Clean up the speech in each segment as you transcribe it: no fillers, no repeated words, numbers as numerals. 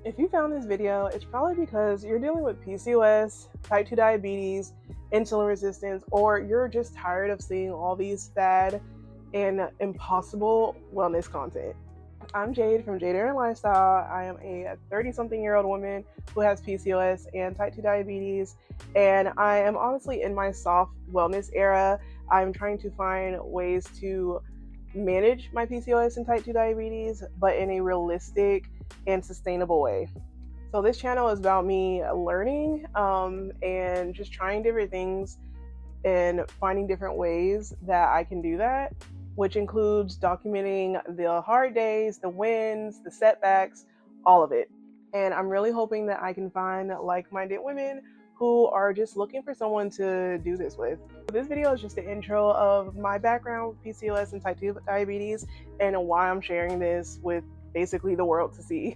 If you found this video, it's probably because you're dealing with PCOS, type 2 diabetes, insulin resistance, or you're just tired of seeing all these fad and impossible wellness content. I'm Jade from Jade and Lifestyle. I am a 30-something-year-old woman who has PCOS and type 2 diabetes, and I am honestly in my soft wellness era. I'm trying to find ways to manage my PCOS and type 2 diabetes, but in a realistic and sustainable way. So this channel is about me learning and just trying different things and finding different ways that I can do that, which includes documenting the hard days, the wins, the setbacks, all of it. And I'm really hoping that I can find like-minded women who are just looking for someone to do this with. This video is just the intro of my background with PCOS and type 2 diabetes and why I'm sharing this with basically the world to see.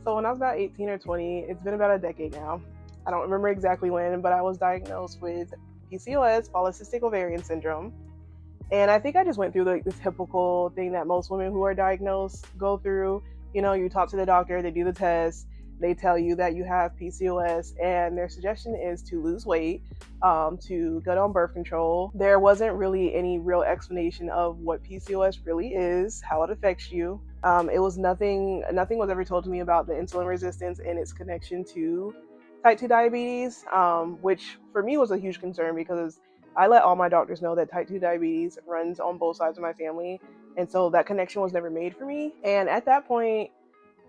So when I was about 18 or 20, it's been about a decade now. I don't remember exactly when, but I was diagnosed with PCOS, polycystic ovarian syndrome. And I think I just went through the typical thing that most women who are diagnosed go through. You know, you talk to the doctor, they do the test, they tell you that you have PCOS, and their suggestion is to lose weight, to get on birth control. There wasn't really any real explanation of what PCOS really is, how it affects you. It was nothing was ever told to me about the insulin resistance and its connection to type 2 diabetes, which for me was a huge concern because I let all my doctors know that type 2 diabetes runs on both sides of my family. And so that connection was never made for me. And at that point,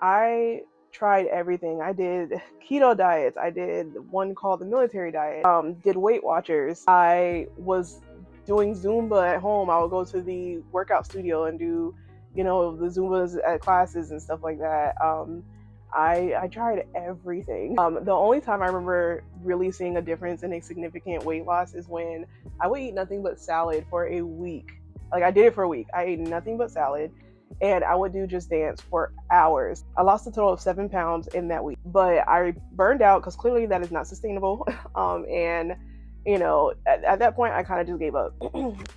I tried everything. I did keto diets. I did one called the military diet, did Weight Watchers. I was doing Zumba at home. I would go to the workout studio and do, the Zumbas at classes and stuff like that. I tried everything. The only time I remember really seeing a difference in a significant weight loss is when I would eat nothing but salad for a week. Like I did it for a week. I ate nothing but salad and I would do just dance for hours. I lost a total of 7 pounds in that week, but I burned out because clearly that is not sustainable. And at that point I kind of just gave up.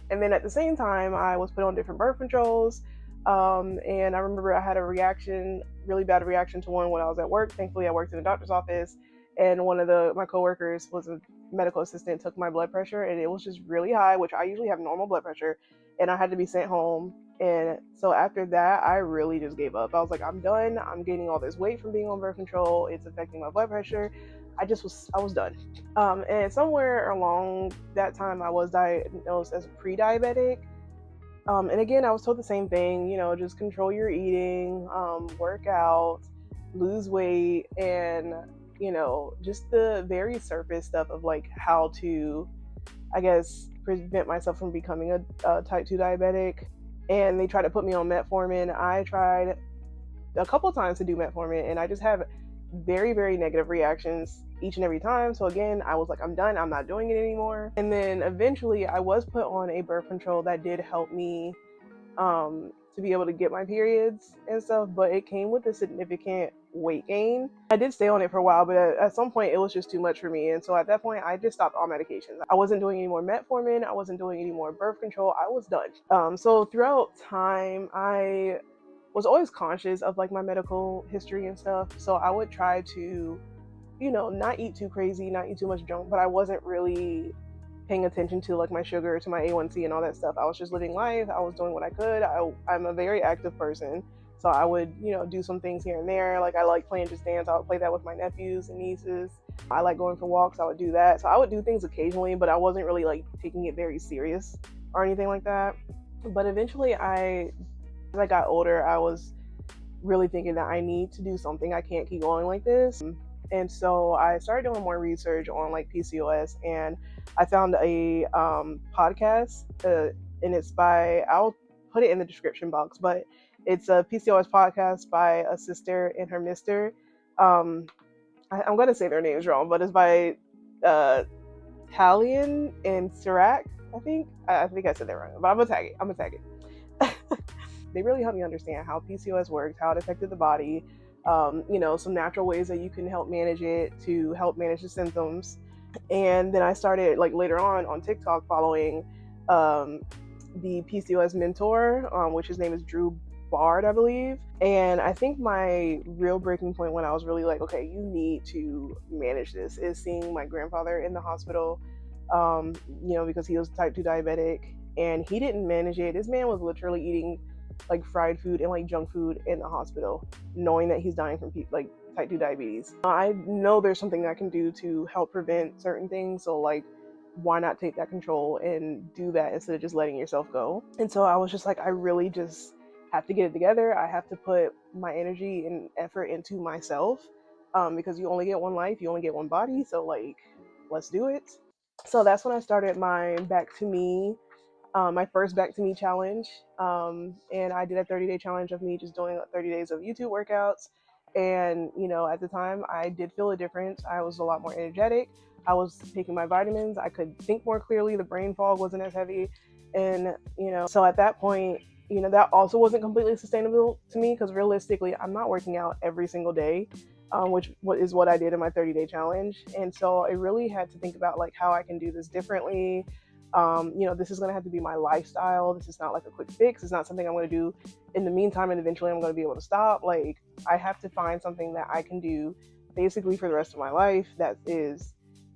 And then at the same time, I was put on different birth controls. And I remember I had a really bad reaction to one when I was at work. Thankfully, I worked in a doctor's office, and one of my coworkers was a medical assistant, took my blood pressure, and it was just really high, which I usually have normal blood pressure, and I had to be sent home. And so after that, I really just gave up. I was like, I'm done. I'm gaining all this weight from being on birth control. It's affecting my blood pressure. I was done. And somewhere along that time, I was diagnosed as pre-diabetic. And again, I was told the same thing, just control your eating, work out, lose weight, and, just the very surface stuff of like how to, I guess, prevent myself from becoming a type 2 diabetic. And they tried to put me on metformin. I tried a couple times to do metformin, and I just have very, very negative reactions each and every time. So again, I was like, I'm done. I'm not doing it anymore. And then eventually I was put on a birth control that did help me to be able to get my periods and stuff, but it came with a significant weight gain. I did stay on it for a while, but at some point it was just too much for me. And so at that point, I just stopped all medications. I wasn't doing any more metformin. I wasn't doing any more birth control. I was done. So throughout time, I was always conscious of like my medical history and stuff. So I would try to, not eat too crazy, not eat too much junk, but I wasn't really paying attention to like my sugar, to my A1C and all that stuff. I was just living life. I was doing what I could. I'm a very active person. So I would, do some things here and there. Like I like playing Just Dance. I would play that with my nephews and nieces. I like going for walks. I would do that. So I would do things occasionally, but I wasn't really like taking it very serious or anything like that. But eventually as I got older, I was really thinking that I need to do something. I can't keep going like this. And so I started doing more research on like PCOS, and I found a podcast, and it's I'll put it in the description box, but it's a PCOS podcast by a sister and her mister. I'm going to say their names wrong, but it's by Talian and Sirac, I think. I think I said that wrong, but I'm going to tag it. They really helped me understand how PCOS works, how it affected the body, some natural ways that you can help manage it, to help manage the symptoms. And then I started like later on TikTok following the PCOS mentor, which his name is Drew barred, I believe. And I think my real breaking point when I was really like, okay, you need to manage this, is seeing my grandfather in the hospital, because he was type 2 diabetic and he didn't manage it. This man was literally eating like fried food and like junk food in the hospital, knowing that he's dying from like type 2 diabetes. I know there's something I can do to help prevent certain things. So like, why not take that control and do that instead of just letting yourself go? And so I was just like, I really just have to get it together. I have to put my energy and effort into myself, because you only get one life, you only get one body. So like, let's do it. So that's when I started my back to me, my first back to me challenge. And I did a 30-day challenge of me just doing 30 days of YouTube workouts. And, at the time I did feel a difference. I was a lot more energetic. I was taking my vitamins. I could think more clearly. The brain fog wasn't as heavy. And, so at that point, that also wasn't completely sustainable to me, because realistically, I'm not working out every single day, which is what I did in my 30-day challenge. And so I really had to think about like how I can do this differently. This is going to have to be my lifestyle. This is not like a quick fix. It's not something I'm going to do in the meantime and eventually I'm going to be able to stop. Like, I have to find something that I can do basically for the rest of my life that is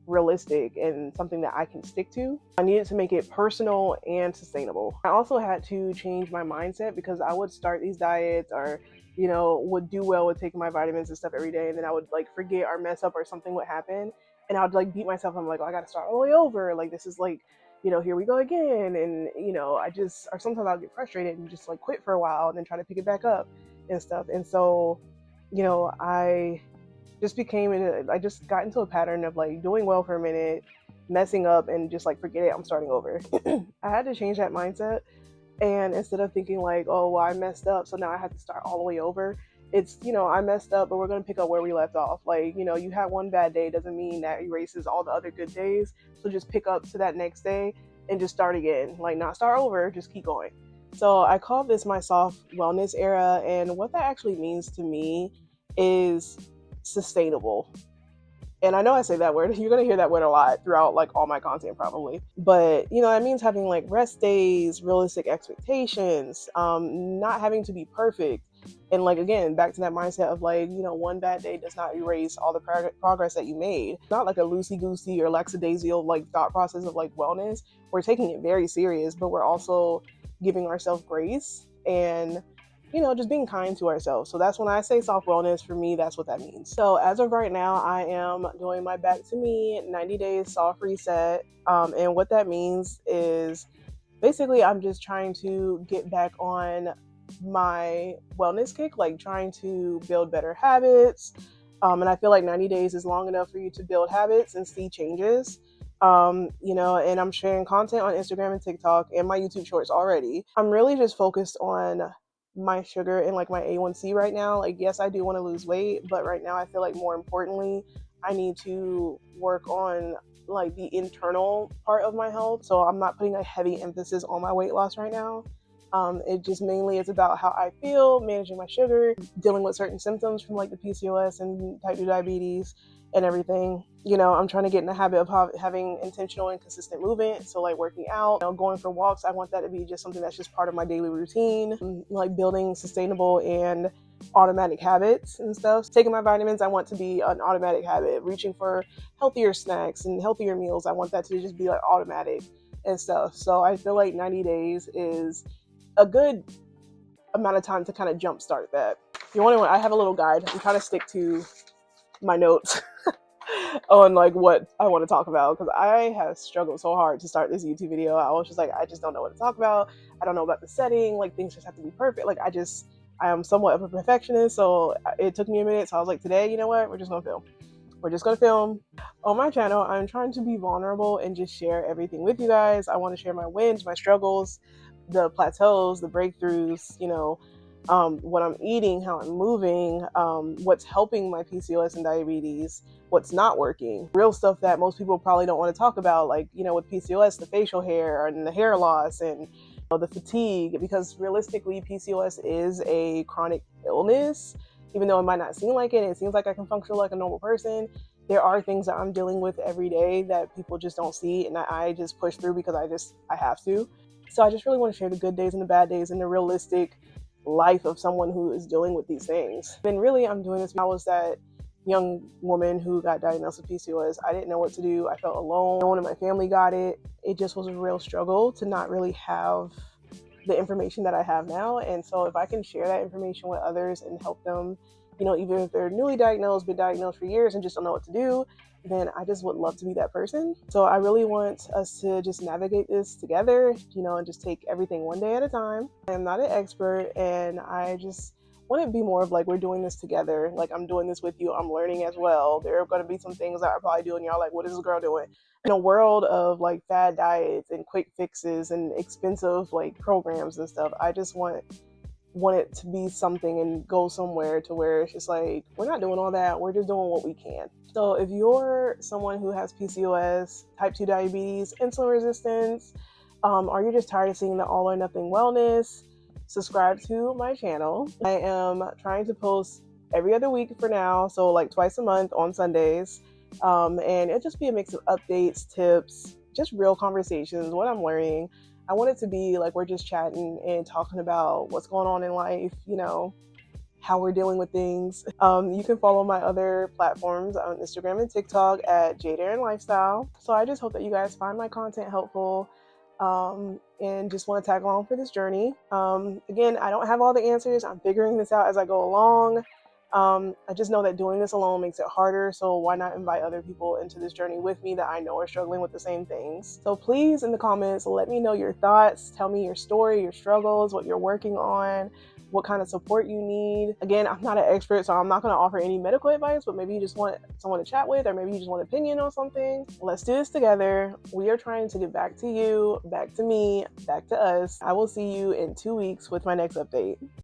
realistic and something that I can stick to. I needed to make it personal and sustainable. I also had to change my mindset, because I would start these diets or would do well with taking my vitamins and stuff every day, and then I would like forget or mess up or something would happen, and I would like beat myself. I'm like, oh, I gotta start all the way over. Like, this is like, here we go again. And or sometimes I'll get frustrated and just like quit for a while and then try to pick it back up and stuff. And so, I just got into a pattern of like doing well for a minute, messing up, and just like, forget it, I'm starting over. I had to change that mindset. And instead of thinking like, oh, well, I messed up, so now I have to start all the way over, it's, I messed up, but we're going to pick up where we left off. Like, you had one bad day doesn't mean that erases all the other good days. So just pick up to that next day and just start again. Like, not start over, just keep going. So I call this my soft wellness era. And what that actually means to me is sustainable. And I know I say that word, you're going to hear that word a lot throughout like all my content probably. But, that means having like rest days, realistic expectations, not having to be perfect. And like, again, back to that mindset of like, one bad day does not erase all the progress that you made. Not like a loosey-goosey or lackadaisical like thought process of like wellness. We're taking it very serious, but we're also giving ourselves grace and just being kind to ourselves. So that's when I say soft wellness, for me, that's what that means. So as of right now, I am doing my back to me 90 days soft reset. And what that means is basically I'm just trying to get back on my wellness kick, like trying to build better habits. And I feel like 90 days is long enough for you to build habits and see changes. And I'm sharing content on Instagram and TikTok and my YouTube shorts already. I'm really just focused on my sugar and like my A1C right now. Like, yes, I do want to lose weight, but right now I feel like more importantly, I need to work on like the internal part of my health. So I'm not putting a heavy emphasis on my weight loss right now. It just mainly is about how I feel, managing my sugar, dealing with certain symptoms from like the PCOS and type 2 diabetes and everything. I'm trying to get in the habit of having intentional and consistent movement. So like working out, going for walks, I want that to be just something that's just part of my daily routine. Like building sustainable and automatic habits and stuff. Taking my vitamins, I want to be an automatic habit. Reaching for healthier snacks and healthier meals, I want that to just be like automatic and stuff. So I feel like 90 days is a good amount of time to kind of jumpstart that. If you're wondering, I have a little guide. I'm trying to stick to my notes on like what I want to talk about, because I have struggled so hard to start this YouTube video. I was just like, I just don't know what to talk about. I don't know about the setting. Like, things just have to be perfect. Like, I am somewhat of a perfectionist, so it took me a minute. So I was like, today, you know what? We're just gonna film. We're just gonna film. On my channel, I'm trying to be vulnerable and just share everything with you guys. I want to share my wins, my struggles, the plateaus, the breakthroughs, what I'm eating, how I'm moving, what's helping my PCOS and diabetes, what's not working. Real stuff that most people probably don't want to talk about, like, with PCOS, the facial hair and the hair loss and the fatigue, because realistically, PCOS is a chronic illness. Even though it might not seem like it, it seems like I can function like a normal person. There are things that I'm dealing with every day that people just don't see, and that I just push through because I have to. So I just really want to share the good days and the bad days and the realistic life of someone who is dealing with these things. And really, I'm doing this because I was that young woman who got diagnosed with PCOS. I didn't know what to do. I felt alone. No one in my family got it. It just was a real struggle to not really have the information that I have now. And so if I can share that information with others and help them, even if they're newly diagnosed, been diagnosed for years and just don't know what to do, then I just would love to be that person. So I really want us to just navigate this together, and just take everything one day at a time. I'm not an expert, and I just want it to be more of like we're doing this together. Like I'm doing this with you. I'm learning as well. There are going to be some things that I probably do, and y'all like, what is this girl doing? In a world of like fad diets and quick fixes and expensive like programs and stuff, I just want it to be something and go somewhere to where it's just like we're not doing all that, we're just doing what we can. So if you're someone who has PCOS, type 2 diabetes, insulin resistance, or you're just tired of seeing the all or nothing wellness, subscribe to my channel. I am trying to post every other week for now, so like twice a month on Sundays, and it'll just be a mix of updates, tips, just real conversations, what I'm learning. I want it to be like we're just chatting and talking about what's going on in life, how we're dealing with things. You can follow my other platforms on Instagram and TikTok at Jade Lifestyle. So I just hope that you guys find my content helpful, and just want to tag along for this journey. Again, I don't have all the answers. I'm figuring this out as I go along. I just know that doing this alone makes it harder, so why not invite other people into this journey with me that I know are struggling with the same things. So please, in the comments, let me know your thoughts. Tell me your story, your struggles, what you're working on, what kind of support you need. Again, I'm not an expert, so I'm not going to offer any medical advice, but maybe you just want someone to chat with, or maybe you just want an opinion on something. Let's do this together. We are trying to get back to you, back to me, back to us. I will see you in 2 weeks with my next update.